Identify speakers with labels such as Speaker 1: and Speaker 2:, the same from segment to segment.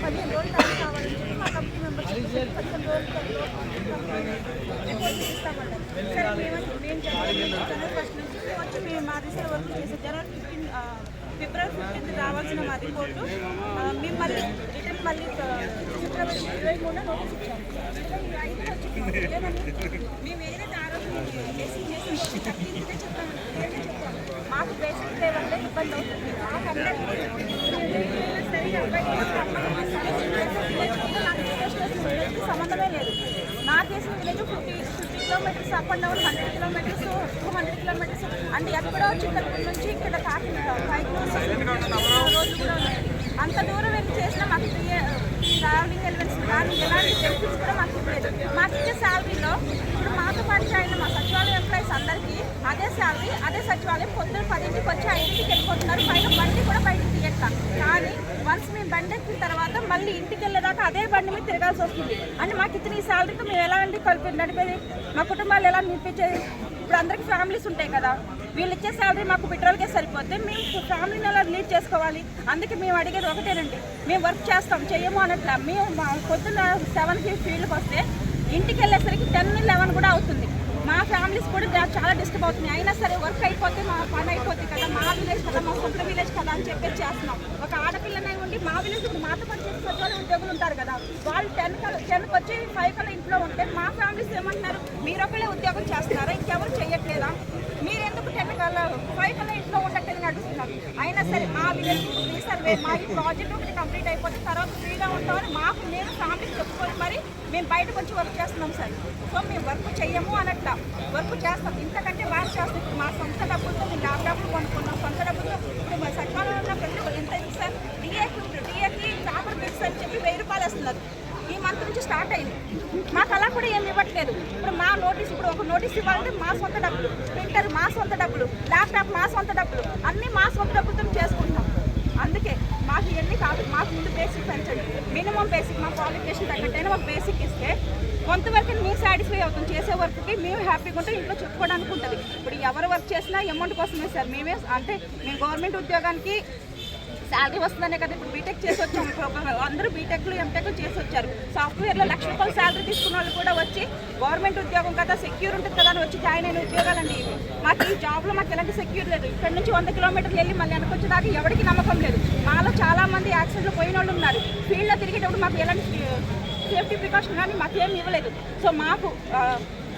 Speaker 1: 15 రోజులు టైం కావాలని చెప్పి మా కమిటీ మెంబర్స్ 15 రోజులు రిపోర్ట్ ఇస్తామన్నారు. సరే మేము జనవరి ఫస్ట్ నుంచి వచ్చి మేము మా దిశలో వర్క్ చేసాం. ఫిబ్రవరి 15 రావాల్సిన మా రిపోర్టు మేము మళ్ళీ రిటర్న్ మళ్ళీ ఫిబ్రవరి 23 నోటీస్ ఇచ్చాము. 25 వచ్చి మేము ఏదైతే ఆరోగ్యం బేసిక్ చేసి 13 చెప్పాము. మాకు బేసిక్ పే వల్ల ఇబ్బంది అవుతుంది. మాకు సంబంధమే లేదు. నాకు వేసిన village 50 kilometres up and down 100 kilometres 200 kilometres అంటే ఎక్కడో చిక్కలపూడి నుంచి ఇక్కడ కాకినాడ 5 రోజులు కూడా ఉన్నాయి. అంత దూరం వెళ్ళి చేసినా మాకు ట్రావెలింగ్ ఎలివెన్స్ కానీ ఎలాంటి బెనిఫిట్స్ కూడా మాకు ఇవ్వలేదు. మాకు ఇచ్చే శాలరీలో ఇప్పుడు మాతో పాటు చేయండి మా సచివాలయం ఎంప్లాయీస్ అందరికీ అదే శాలరీ అదే సచివాలయం పొద్దున 10కి వచ్చి 5కి వెళ్ళిపోతున్నారు. పైన బండి కూడా బయటకు తీయట్లా. కానీ వన్స్ మేము బండి ఎక్కిన తర్వాత మళ్ళీ ఇంటికి వెళ్ళేదాకా అదే బండి మీద తిరగాల్సి వస్తుంది. అంటే మాకు ఇచ్చిన ఈ శాలరీతో మేము ఎలా అండి నడిపేది? మా కుటుంబాలు ఎలా నిలిపించేది? ఇప్పుడు అందరికీ ఫ్యామిలీస్ ఉంటాయి కదా, వీళ్ళు ఇచ్చే శాలరీ మాకు పెట్రోల్కే సరిపోతే మేము ఫ్యామిలీని ఎలా లీడ్ చేసుకోవాలి? అందుకే మేము అడిగేది ఒకటేనండి, మేము వర్క్ చేస్తాం చెయ్యము అనట్లా. మేము పొద్దున్న 7కి ఫీల్డ్కి వస్తే ఇంటికి వెళ్ళేసరికి 10-11 కూడా అవుతుంది. మా ఫ్యామిలీస్ కూడా చాలా డిస్టర్బ్ అవుతున్నాయి. అయినా సరే వర్క్ అయిపోతే మా పని అయిపోతుంది కదా, మా విలేజ్ కదా, మా సొంత విలేజ్ కదా అని చెప్పేసి చేస్తున్నాం. ఒక ఆడపిల్లనే ఉండి మా విలేజ్ ఇప్పుడు మాతో పాటు చేసి సచివాలయం ఉద్యోగులు ఉంటారు కదా, వాళ్ళు 10కి వచ్చి 5 కల్లా ఇంట్లో ఉంటే మా ఫ్యామిలీస్ ఏమంటున్నారు, మీరు ఒకళ్ళే ఉద్యోగం చేస్తున్నారా, ఇంకెవరు చేయట్లేదా, మీరెందుకు 10 కల్లా 5 కల్లా ఇంట్లో ఉండట్లేదని అడుగుతున్నారు. అయినా సరే మా విలేజ్ రీసర్వే మా ఈ ప్రాజెక్ట్ ఒకటి కంప్లీట్ అయిపోతే తర్వాత ఫ్రీగా ఉంటామని మాకు నేను ఫ్యామిలీకి చెప్పుకొని మరి మేము బయటకు వచ్చి వర్క్ చేస్తున్నాం సార్. సో మేము వర్క్ చెయ్యము అనట్లా, వర్క్ చేస్తాం. ఇంతకంటే బాగా చేస్తాం. ఇప్పుడు మా సొంత డబ్బులతో మేము ల్యాప్టాప్లు కొనుక్కున్నాం, సొంత డబ్బులతో. ఇప్పుడు మా సచివాలయంలో ప్రతి ఎంత అయింది సార్? డిఏకి పేపర్ బిల్స్ అని చెప్పి 1000 రూపాయలు వస్తున్నారు. ఈ మంత్ నుంచి స్టార్ట్ అయింది. మాకు అలా కూడా ఏమి ఇవ్వట్లేదు. ఇప్పుడు మా నోటీస్ ఇప్పుడు ఒక నోటీస్ ఇవ్వాలంటే మా సొంత డబ్బులు, ప్రింటర్ మా సొంత డబ్బులు, ల్యాప్టాప్ మా సొంత డబ్బులు, అన్నీ మా సొంత డబ్బులతో చేసుకుంటాం. అందుకే మాకు ఇవన్నీ కాదు, మాకు ముందు బేసిక్ పెంచండి. మినిమం బేసిక్ మా క్వాలిఫికేషన్ తగ్గట్టైనా మాకు బేసిక్ ఇస్తే కొంతవరకు మేము సాటిస్ఫై అవుతాం. చేసే వర్క్కి మేము హ్యాపీగా ఉంటే ఇంట్లో చెప్పుకోవడానికి ఉంటుంది. ఇప్పుడు ఎవరు వర్క్ చేసినా అమౌంట్ కోసమే సార్. మేమే అంటే మేము గవర్నమెంట్ ఉద్యోగానికి శాలరీ వస్తుందనే కదా ఇప్పుడు బీటెక్ చేసి వచ్చాము. అందరూ బీటెక్లు ఎంటెక్లు చేసి వచ్చారు. సాఫ్ట్వేర్లో 1,00,000 రూపాయలు శాలరీ తీసుకున్న వాళ్ళు కూడా వచ్చి గవర్నమెంట్ ఉద్యోగం కదా, సెక్యూర్ ఉంటుంది కదా అని వచ్చి జాయిన్ అయిన ఉద్యోగాలండి ఇవి. మాకు ఈ జాబ్లో మాకు ఎలాంటి సెక్యూర్ లేదు. ఇక్కడ నుంచి 100 కిలోమీటర్లు వెళ్ళి మళ్ళీ వెనకొచ్చేదాకా ఎవరికి నమ్మకం లేదు. మాలో చాలామంది యాక్సిడెంట్లో పోయిన వాళ్ళు ఉన్నారు. ఫీల్డ్లో తిరిగేటప్పుడు మాకు ఎలాంటి సేఫ్టీ ప్రికాషన్ కానీ మాకేం ఇవ్వలేదు. సో మాకు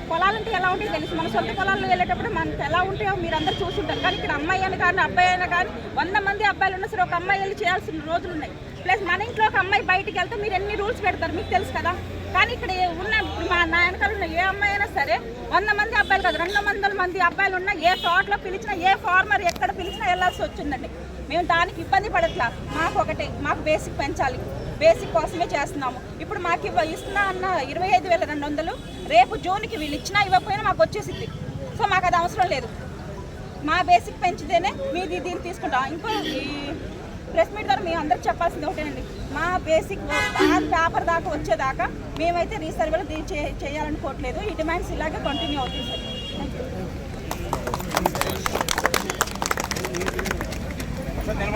Speaker 1: పొలాలంటే ఎలా ఉంటాయో తెలుసు. మన సొంత పొలాల్లో వెళ్ళేటప్పుడు మనకు ఎలా ఉంటాయో మీరు అందరూ చూసుంటారు. కానీ ఇక్కడ అమ్మాయి అయినా కానీ అబ్బాయి అయినా కానీ 100 మంది అబ్బాయిలు ఉన్నా సరే ఒక అమ్మాయి వెళ్ళి చేయాల్సిన రోజులు ఉన్నాయి. ప్లస్ మన ఇంట్లో ఒక అమ్మాయి బయటికి వెళ్తే మీరు ఎన్ని రూల్స్ పెడతారు మీకు తెలుసు కదా. కానీ ఇక్కడ ఉన్న ఇప్పుడు మా నాయనకాలు ఉన్న ఏ అమ్మాయి అయినా సరే 100 మంది అబ్బాయిలు కాదు 200 మంది అబ్బాయిలు ఉన్నా ఏ తోటలో పిలిచినా ఏ ఫార్మర్ ఎక్కడ పిలిచినా వెళ్ళాల్సి వచ్చిందండి. మేము దానికి ఇబ్బంది పడట్లా. మాకు ఒకటే, మాకు బేసిక్ పెంచాలి, బేసిక్ కోసమే చేస్తున్నాము. ఇప్పుడు మాకు ఇస్తున్నా అన్న 25,200 రేపు జూన్కి వీళ్ళు ఇచ్చినా ఇవ్వకపోయినా మాకు వచ్చేసింది. సో మాకు అది అవసరం లేదు. మా బేసిక్ పెంచితేనే మీది దీన్ని తీసుకుంటాం. ఇంకో ఈ ప్రెస్ మీట్ ద్వారా మేము అందరికి చెప్పాల్సింది ఒకటేనండి, మా బేసిక్ పేపర్ దాకా వచ్చేదాకా మేమైతే రీసర్వేలో దీన్ని చేయాలనుకోవట్లేదు. ఈ డిమాండ్స్ ఇలాగే కంటిన్యూ అవుతుంది సార్.